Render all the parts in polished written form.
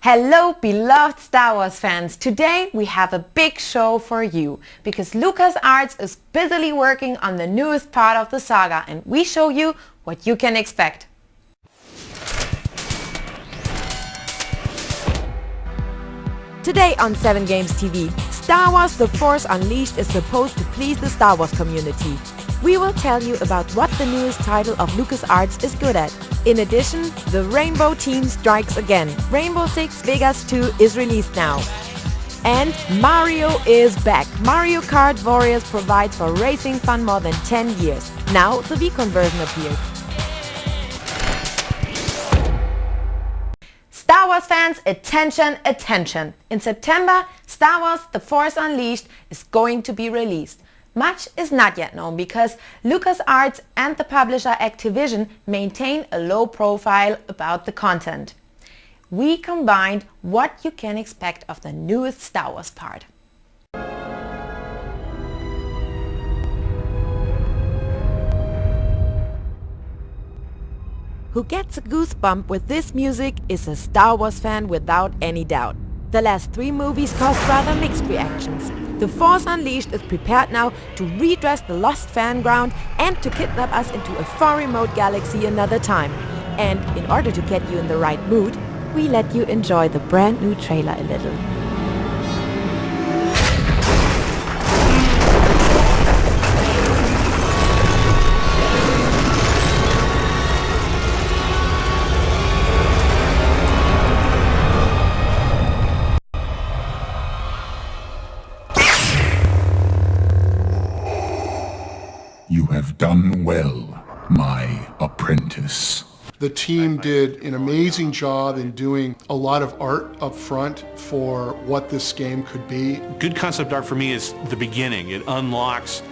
Hello beloved Star Wars fans! Today we have a big show for you because LucasArts is busily working on the newest part of the saga and we show you what you can expect. Today on 7Games TV, Star Wars The Force Unleashed is supposed to please the Star Wars community. We will tell you about what the newest title of LucasArts is good at. In addition, the Rainbow Team strikes again. Rainbow Six Vegas 2 is released now. And Mario is back. Mario Kart Warriors provides for racing fun more than 10 years. Now the V conversion appeared. Star Wars fans, attention, attention! In September, Star Wars The Force Unleashed is going to be released. Much is not yet known because LucasArts and the publisher Activision maintain a low profile about the content. We combined what you can expect of the newest Star Wars part. Who gets a goosebump with this music is a Star Wars fan without any doubt. The last 3 movies caused rather mixed reactions. The Force Unleashed is prepared now to redress the lost fan ground and to kidnap us into a far remote galaxy another time. And in order to get you in the right mood, we let you enjoy the brand new trailer a little. You have done well, my apprentice. The team did an amazing job in doing a lot of art up front for what this game could be. Good concept art for me is the beginning. It unlocks,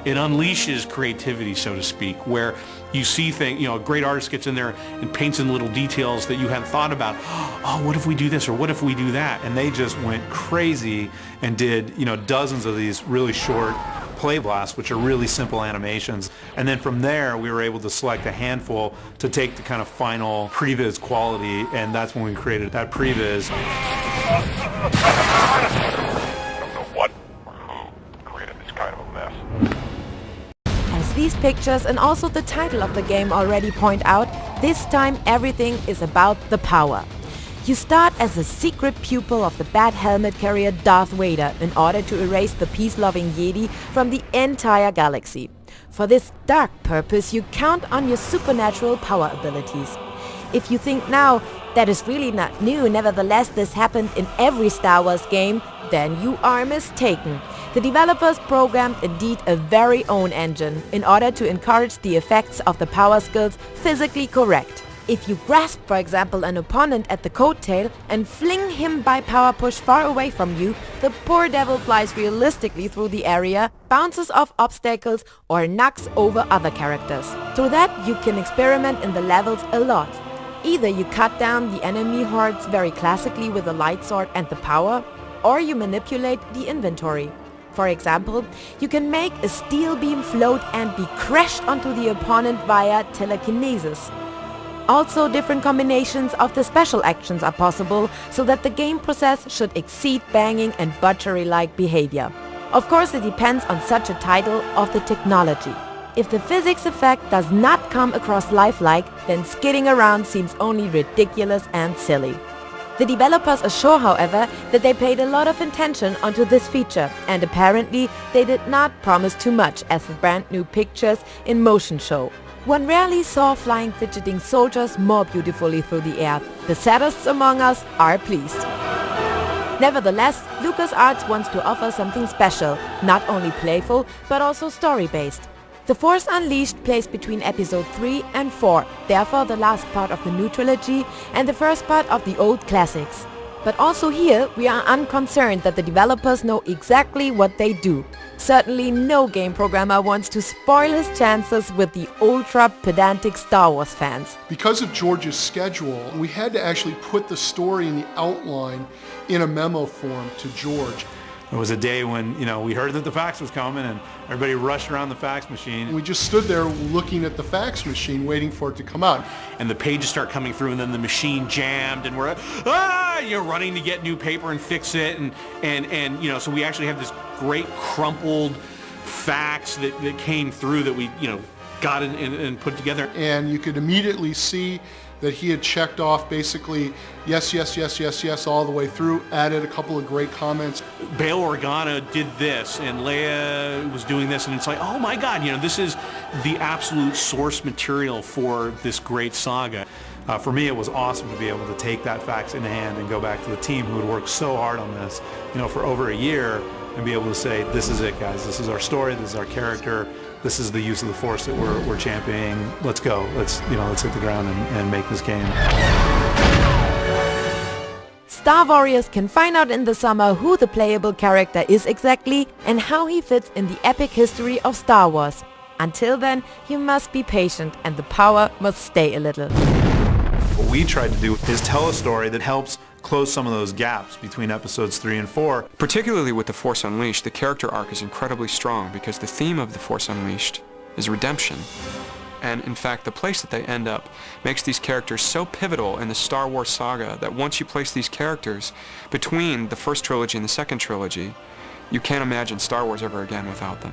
it unleashes creativity, so to speak, where you see things, a great artist gets in there and paints in little details that you hadn't thought about. Oh, what if we do this or what if we do that? And they just went crazy and did, dozens of these really short play blasts, which are really simple animations. And then from there, we were able to select a handful to take the kind of final previs quality, and that's when we created that previs. I don't know what or who created this kind of a mess. As these pictures and also the title of the game already point out, this time everything is about the power. You start as a secret pupil of the bad helmet carrier Darth Vader in order to erase the peace-loving Jedi from the entire galaxy. For this dark purpose, you count on your supernatural power abilities. If you think now that is really not new, nevertheless this happened in every Star Wars game, then you are mistaken. The developers programmed indeed a very own engine in order to encourage the effects of the power skills physically correct. If you grasp, for example, an opponent at the coattail and fling him by power push far away from you, the poor devil flies realistically through the area, bounces off obstacles or knocks over other characters. Through that you can experiment in the levels a lot. Either you cut down the enemy hordes very classically with the light sword and the power, or you manipulate the inventory. For example, you can make a steel beam float and be crashed onto the opponent via telekinesis. Also, different combinations of the special actions are possible, so that the game process should exceed banging and butchery-like behavior. Of course, it depends on such a title of the technology. If the physics effect does not come across lifelike, then skidding around seems only ridiculous and silly. The developers assure, however, that they paid a lot of attention onto this feature, and apparently they did not promise too much as the brand new pictures in motion show. One rarely saw flying fidgeting soldiers more beautifully through the air. The sadists among us are pleased. Nevertheless, LucasArts wants to offer something special, not only playful, but also story-based. The Force Unleashed plays between episode 3 and 4, therefore the last part of the new trilogy and the first part of the old classics. But also here, we are unconcerned that the developers know exactly what they do. Certainly no game programmer wants to spoil his chances with the ultra-pedantic Star Wars fans. Because of George's schedule, we had to actually put the story and the outline in a memo form to George. It was a day when, we heard that the fax was coming and everybody rushed around the fax machine. We just stood there looking at the fax machine waiting for it to come out. And the pages start coming through and then the machine jammed and we're, ah! you're running to get new paper and fix it, and you know, so we actually have this great crumpled fax that came through that we, you know, got and put together. And you could immediately see that he had checked off basically yes, yes, yes, yes, yes, all the way through, added a couple of great comments. Bail Organa did this, and Leia was doing this, and it's like, oh my God, you know, this is the absolute source material for this great saga. For me, it was awesome to be able to take that fax in hand and go back to the team who had worked so hard on this, you know, for over a year, and be able to say, this is it, guys. This is our story. This is our character. This is the use of the Force that we're championing. Let's go. Let's hit the ground and make this game. Star Warriors can find out in the summer who the playable character is exactly and how he fits in the epic history of Star Wars. Until then, you must be patient and the power must stay a little. What we tried to do is tell a story that helps close some of those gaps between episodes 3 and 4. Particularly with The Force Unleashed, the character arc is incredibly strong because the theme of The Force Unleashed is redemption. And in fact, the place that they end up makes these characters so pivotal in the Star Wars saga that once you place these characters between the first trilogy and the second trilogy, you can't imagine Star Wars ever again without them.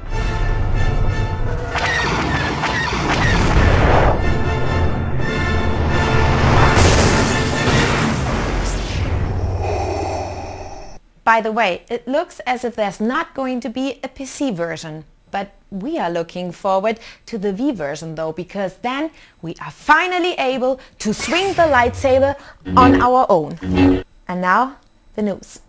By the way, it looks as if there's not going to be a PC version. But we are looking forward to the Wii version though, because then we are finally able to swing the lightsaber on our own. And now, the news.